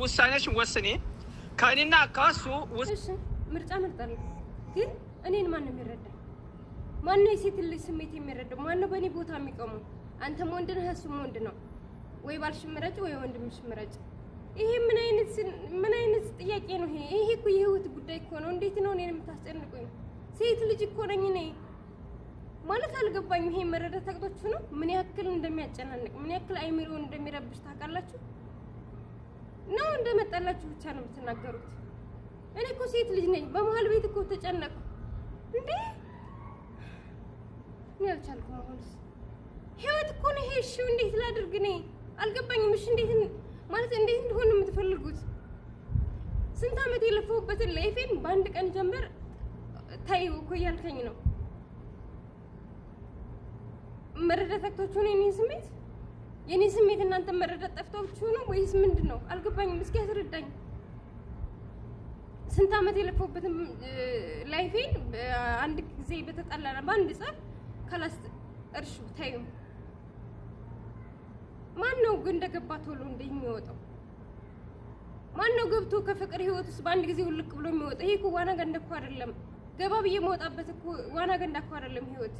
ውሳኔሽን ወስኔ ከእኔና ከእሱ እሺ ምርጫ መርጣለሁ። ግን እኔን ማን ነው የሚረዳኝ? ማን ነው የሴት ልጅ ስሜት የሚረዳው? ማን ነው በእኔ ቦታ የሚቆመው? አንተም ወንድ ነህ፣ እሱም ወንድ ነው። ወይ ባልሽ ምረጭ ወይ ወንድምሽ ምረጭ። ይሄ ምን አይነት ጥያቄ ነው ይሄ? ይሄ እኮ የህይወት ጉዳይ እኮ ነው። እንዴት ነው እኔን የምታስጨንቁኝ? ሴት ልጅ እኮ ነኝ እኔ ማለት አልገባኝም። ይሄ መረዳት ታቅቶችሁ ነው? ምን ያክል እንደሚያጨናንቅ ምን ያክል አይምሮን እንደሚረብሽ ታውቃላችሁ? ነው እንደመጣላችሁ ብቻ ነው የምትናገሩት። እኔ እኮ ሴት ልጅ ነኝ። በመሀል ቤት እኮ ተጨነቅኩ እንዴ! እኔ አልቻልኩም። አሁንስ ህይወት እኮ ነው ይሄ። እሺ እንዴት ላድርግ? እኔ አልገባኝም። እሺ እንዴት እንደሆነ የምትፈልጉት? ስንት ዓመት የለፈውበትን ላይፌን በአንድ ቀን ጀምር ታዩ እኮ እያልከኝ ነው። መረዳት ጠፍቷችሁ ነው የኔ ስሜት እናንተ መረዳት ጠፍቷችሁ ነው ወይስ ምንድነው? አልገባኝም። እስኪ አስረዳኝ። ስንት ዓመት የለፈውበትን ላይፌን አንድ ጊዜ በተጣላና በአንድ ጸብ ካላስ እርሹ ታዩ። ማን ነው ግን እንደገባ ቶሎ እንደሚወጣው? ማን ነው ገብቶ ከፍቅር ህይወት ውስጥ በአንድ ጊዜ ውልቅ ብሎ የሚወጣው? ይሄ እኮ ዋና ገንዳ እኮ አይደለም። ገባ ብዬ መውጣበት እኮ ዋና ገንዳ እኮ አይደለም ህይወት።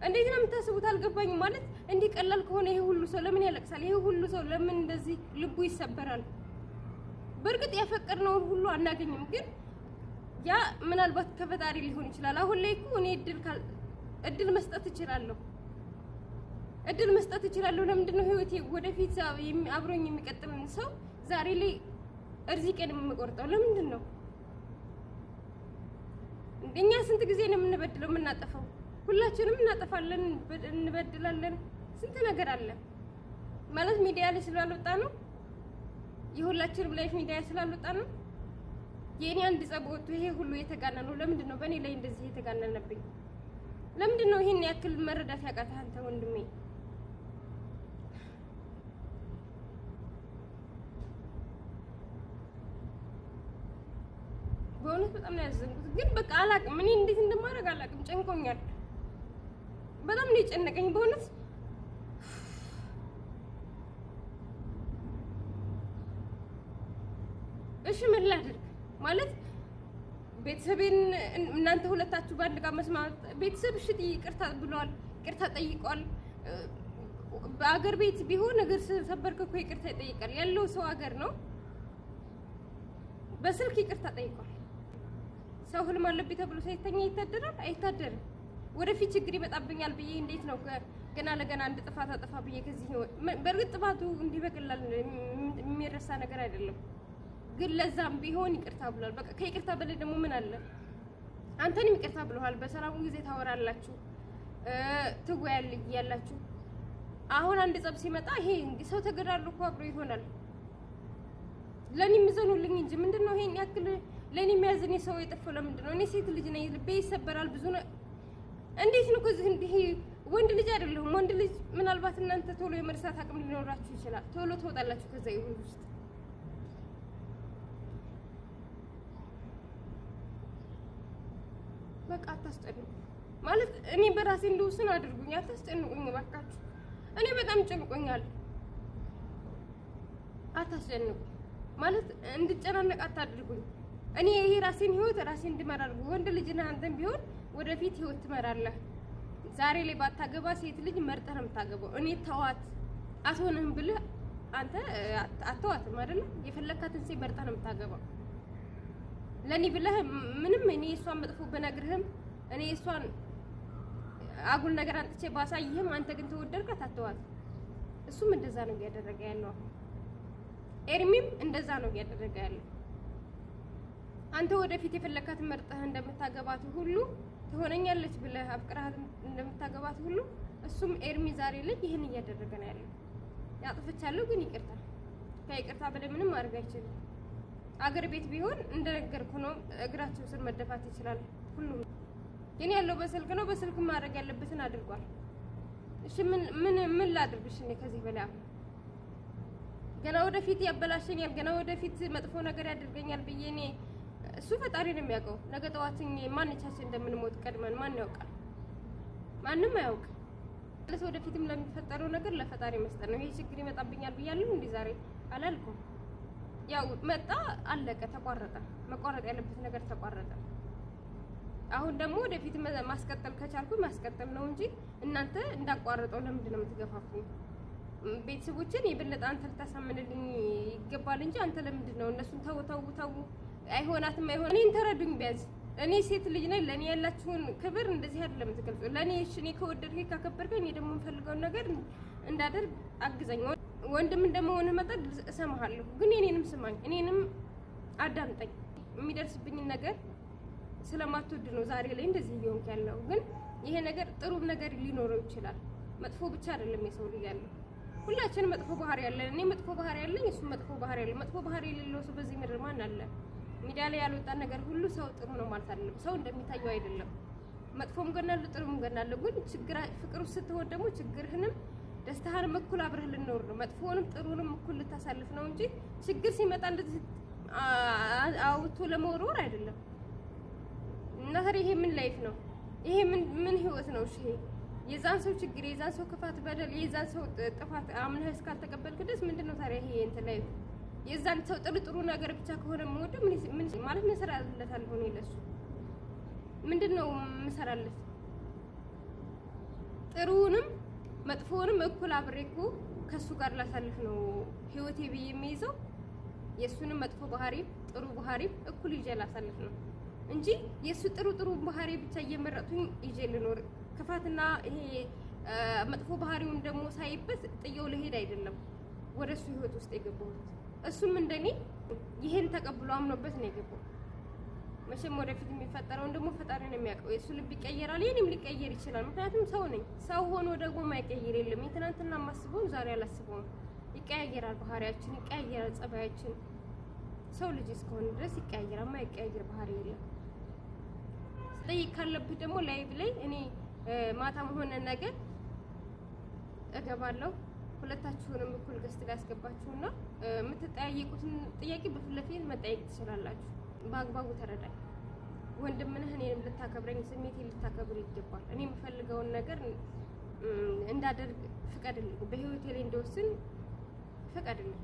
እንዴት ነው የምታስቡት? አልገባኝም። ማለት እንዲህ ቀላል ከሆነ ይሄ ሁሉ ሰው ለምን ያለቅሳል? ይሄ ሁሉ ሰው ለምን እንደዚህ ልቡ ይሰበራል? በእርግጥ ያፈቀርነውን ሁሉ አናገኝም፣ ግን ያ ምናልባት ከፈጣሪ ሊሆን ይችላል። አሁን ላይ እኮ እኔ እድል መስጠት እችላለሁ። ለምንድን ነው ህይወቴ ወደፊት አብሮኝ የሚቀጥልን ሰው ዛሬ ላይ እርዚቄን የምቆርጠው? ለምንድን ነው? እኛ ስንት ጊዜ ነው የምንበድለው የምናጠፋው? ሁላችንም እናጠፋለን፣ እንበድላለን። ስንት ነገር አለ ማለት ሚዲያ ላይ ስላልወጣ ነው። የሁላችንም ላይፍ ሚዲያ ስላልወጣ ነው። የኔ አንድ ጸብ ወጥቶ ይሄ ሁሉ የተጋነነው ለምንድን ነው? በእኔ ላይ እንደዚህ የተጋነነብኝ ለምንድን ነው? ይሄን ያክል መረዳት ያቃተህ አንተ ወንድሜ? በእውነት በጣም ነው ያዘንኩት። ግን በቃ አላቅም፣ እኔ እንዴት እንደማደርግ አላቅም። ጨንቆኛል። በጣም ነው የጨነቀኝ በእውነት። እሺ ምን ላድርግ ማለት ቤተሰቤን እናንተ ሁለታችሁ በአንድ ጋር መስማት ቤተሰብ እሺ ይቅርታ ብለዋል፣ ይቅርታ ጠይቋል። በአገር ቤት ቢሆን ነገር ሰበርክ እኮ ይቅርታ ይጠይቃል። ያለው ሰው ሀገር ነው። በስልክ ይቅርታ ጠይቋል። ሰው ህልም አለብኝ ተብሎ ሳይተኛ ይታደራል? አይታደርም። ወደፊት ችግር ይመጣብኛል ብዬ እንዴት ነው ገና ለገና አንድ ጥፋት አጠፋ ብዬ ከዚህ ህይወት። በእርግጥ ጥፋቱ እንዲህ በቀላል የሚረሳ ነገር አይደለም፣ ግን ለዛም ቢሆን ይቅርታ ብሏል። በቃ ከይቅርታ በላይ ደግሞ ምን አለ? አንተንም ይቅርታ ብለዋል። በሰላሙ ጊዜ ታወራላችሁ፣ ትወያያላችሁ። አሁን አንድ ጸብ ሲመጣ ይሄ እንግዲህ ሰው ተገዳሉ እኮ አብሮ ይሆናል። ለኔ ምዘኑልኝ እንጂ ምንድነው ይሄን ያክል ለኔ የሚያዝን ሰው የጠፋው ለምንድን ነው? እኔ ሴት ልጅ ነኝ፣ ልቤ ይሰበራል። ብዙ ነው። እንዴት ነው ከዚህ እንዲህ ወንድ ልጅ አይደለሁም። ወንድ ልጅ ምናልባት እናንተ ቶሎ የመርሳት አቅም ሊኖራችሁ ይችላል። ቶሎ ትወጣላችሁ ከዛ ይሁን ውስጥ። በቃ አታስጨንቁ ማለት እኔ በራሴ እንደውስን አድርጉኝ። አታስጨንቁኝ እባካችሁ። እኔ በጣም ጨንቆኛል። አታስጨንቁ ማለት እንድጨናነቅ አታድርጉኝ። እኔ ይሄ ራሴን ህይወት ራሴን እንድመራ አድርጉ። ወንድ ልጅ ነህ አንተም ቢሆን ወደፊት ህይወት ትመራለህ። ዛሬ ላይ ባታገባ ሴት ልጅ መርጠህ ነው የምታገባው። እኔ ተዋት አትሆንም ብለህ አንተ አትተዋትም አይደል? የፈለካትን ሴት መርጠህ ነው የምታገባው። ለኔ ብለህ ምንም እኔ እሷን መጥፎ በነግርህም እኔ እሷን አጉል ነገር አንጥቼ ባሳይህም አንተ ግን ተወደድካት አትተዋት። እሱም እንደዛ ነው እያደረገ ያለው። ኤርሚም እንደዛ ነው እያደረገ ያለው። አንተ ወደፊት የፈለካትን መርጠህ እንደምታገባት ሁሉ ትሆነኛለች ብለህ አፍቅራሃት እንደምታገባት ሁሉ እሱም ኤርሚ ዛሬ ላይ ይሄን እያደረገ ነው ያለው። ያጥፍቻለሁ ግን ይቅርታ፣ ከይቅርታ በላይ ምንም ማድረግ አይችልም። አገር ቤት ቢሆን እንደነገርኩ ነው፣ እግራቸው ስር መደፋት ይችላል ሁሉም። ግን ያለው በስልክ ነው። በስልክ ማድረግ ያለበትን አድርጓል። እሺ ምን ላድርግሽ? እኔ ከዚህ በላይ ገና ወደፊት ያበላሸኛል፣ ገና ወደፊት መጥፎ ነገር ያደርገኛል ብዬ እኔ እሱ ፈጣሪ ነው የሚያውቀው። ነገ ጠዋትኝ ማንቻችን እንደምንሞት ቀድመን ማን ያውቃል? ማንም አያውቅ። ለሰው ወደፊትም ለሚፈጠረው ነገር ለፈጣሪ መስጠት ነው። ይሄ ችግር ይመጣብኛል ብያለሁ እንዴ ዛሬ አላልኩም። ያው መጣ አለቀ፣ ተቋረጠ። መቋረጥ ያለበት ነገር ተቋረጠ። አሁን ደግሞ ወደፊት ማስቀጠል ከቻልኩ ማስቀጠል ነው እንጂ እናንተ እንዳቋረጠው ለምንድን ነው የምትገፋፉኝ? ቤተሰቦችን የበለጠ አንተ ልታሳምንልኝ ይገባል እንጂ አንተ ለምንድን ነው እነሱን ተው አይሆናትም እኔን ተረዱኝ ቢያንስ። እኔ ሴት ልጅ ነኝ። ለኔ ያላችሁን ክብር እንደዚህ አይደለም የምትገልጹ። ለኔ እኔ ከወደድከኝ ካከበርከኝ እኔ ደግሞ የምፈልገውን ነገር እንዳደርግ አግዘኝ። ወንድም እንደመሆንህ መጠን እሰማሃለሁ፣ ግን እኔንም ስማኝ፣ እኔንም አዳምጠኝ። የሚደርስብኝን ነገር ስለማትወድ ነው ዛሬ ላይ እንደዚህ እየሆንክ ያለው። ግን ይሄ ነገር ጥሩ ነገር ሊኖረው ይችላል። መጥፎ ብቻ አይደለም የሰው ልጅ ያለው። ሁላችንም መጥፎ ባህሪ ያለን፣ እኔ መጥፎ ባህሪ ያለኝ፣ እሱ መጥፎ ባህሪ ያለው። መጥፎ ባህሪ የሌለው ሰው በዚህ ምድር ማን አለ? ሚዲያ ላይ ያልወጣ ነገር ሁሉ ሰው ጥሩ ነው ማለት አይደለም። ሰው እንደሚታየው አይደለም። መጥፎም ገናለ ጥሩም ገናለ። ግን ፍቅር ውስጥ ስትሆን ደግሞ ችግርህንም ደስታህንም እኩል አብረህ ልኖር ነው። መጥፎንም ጥሩንም እኩል ልታሳልፍ ነው እንጂ ችግር ሲመጣ እንደዚህ አውጥቶ ለመወርወር አይደለም። እና ታዲያ ይሄ ምን ላይፍ ነው? ይሄ ምን ህይወት ነው? እሺ የዛን ሰው ችግር፣ የዛን ሰው ክፋት፣ በደል፣ የዛን ሰው ጥፋት አምነህ እስካልተቀበልክ ድረስ ምንድነው ታዲያ ይሄ እንትን ላይፍ? የዛን ሰው ጥሩ ነገር ብቻ ከሆነ የምወደው ምን ማለት ነው? እሰራለታለሁ እኔ ለሱ ምንድነው የምሰራለት? ጥሩንም መጥፎውንም እኩል አብሬ እኮ ከሱ ጋር ላሳልፍ ነው ህይወቴ ብዬ የሚይዘው። የሱንም መጥፎ ባህሪ ጥሩ ባህሪ እኩል ይዤ ላሳልፍ ነው እንጂ የሱ ጥሩ ባህሪ ብቻ እየመረጡኝ ይዤ ልኖር፣ ክፋትና ይሄ መጥፎ ባህሪውን ደግሞ ሳይበት ጥየው ለሄድ አይደለም ወደሱ ህይወት ውስጥ የገባሁት። እሱም እንደኔ ይሄን ተቀብሎ አምኖበት ነው የገባው። መቼም ወደፊት የሚፈጠረውን ደግሞ ፈጣሪ ነው የሚያውቀው። የሱ ልብ ይቀየራል፣ የኔም ሊቀየር ይችላል። ምክንያቱም ሰው ነኝ። ሰው ሆኖ ደግሞ ማይቀየር የለም። የትናንትና ማስበው ዛሬ አላስበውም። ይቀያየራል፣ ባህሪያችን ይቀያየራል፣ ጸባያችን። ሰው ልጅ እስከሆነ ድረስ ይቀያየራል። ማይቀያየር ባህሪ የለም። ስጠይቅ ካለብህ ደግሞ ላይቭ ላይ እኔ ማታም ሆነ ነገር እገባለሁ። ሁለታችሁንም እኩል ገስት ላይ ያስገባችሁና የምትጠያየቁትን ጥያቄ በፊት ለፊት መጠየቅ ትችላላችሁ። በአግባቡ ተረዳኝ። ወንድምነህ እኔንም ልታከብረኝ፣ ስሜቴን ልታከብር ይገባል። እኔ የምፈልገውን ነገር እንዳደርግ ፍቀድልኝ። በህይወቴ ላይ እንደወስን ፍቀድልኝ።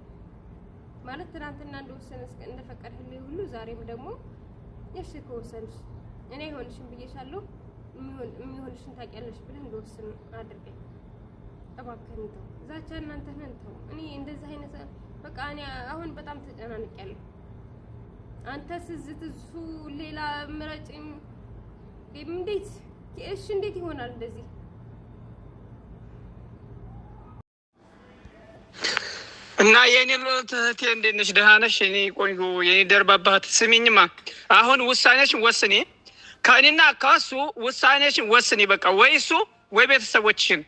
ማለት ትናንትና እንደወሰን እንደፈቀድልኝ ሁሉ ዛሬም ደግሞ እሺ ከወሰንሽ እኔ አይሆንሽም ብዬሻለሁ፣ የሚሆንሽን ታውቂያለሽ ብለህ እንደወስን አድርገኝ እባክህን። ተው ዛቻ እናንተ ነን። ተው እኔ እንደዚህ አይነት በቃ እኔ አሁን በጣም ተጨናንቄያለሁ። አንተ ስዝት እሱ ሌላ ምረጭኝ። እንዴት እሺ እንዴት ይሆናል እንደዚህ? እና የኔ እህቴ እንዴት ነሽ? ደህና ነሽ? እኔ ቆንጆ የኔ ደርባባት ስሚኝማ፣ አሁን ውሳኔሽን ወስኔ ከእኔና ከእሱ ውሳኔሽን ወስኔ በቃ ወይ እሱ ወይ ቤተሰቦችሽን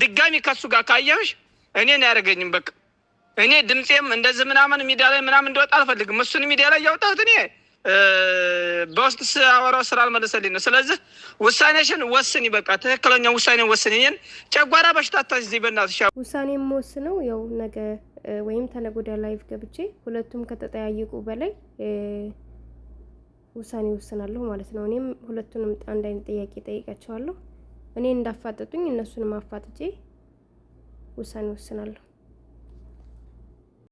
ድጋሚ ከእሱ ጋር ካየሽ እኔን አያደርገኝም። በቃ እኔ ድምፄም እንደዚህ ምናምን ሚዲያ ላይ ምናምን እንደወጣ አልፈልግም። እሱን ሚዲያ ላይ ያወጣሁት እኔ በውስጥ አወራው ስራ አልመለሰልኝ ነው። ስለዚህ ውሳኔሽን ወስኒ፣ በቃ ትክክለኛ ውሳኔ ወስኒ። እኔን ጨጓራ በሽታ አታስይዘኝ በእናትሽ። ውሳኔ የምወስነው ያው ነገ ወይም ተነገ ወዲያ ላይቭ ገብቼ ሁለቱም ከተጠያየቁ በላይ ውሳኔ ወስናለሁ ማለት ነው። እኔም ሁለቱንም አንድ አይነት ጥያቄ ጠይቃቸዋለሁ። እኔ እንዳፋጠጡኝ እነሱንም አፋጥጬ ውሳኔ ወስናለሁ።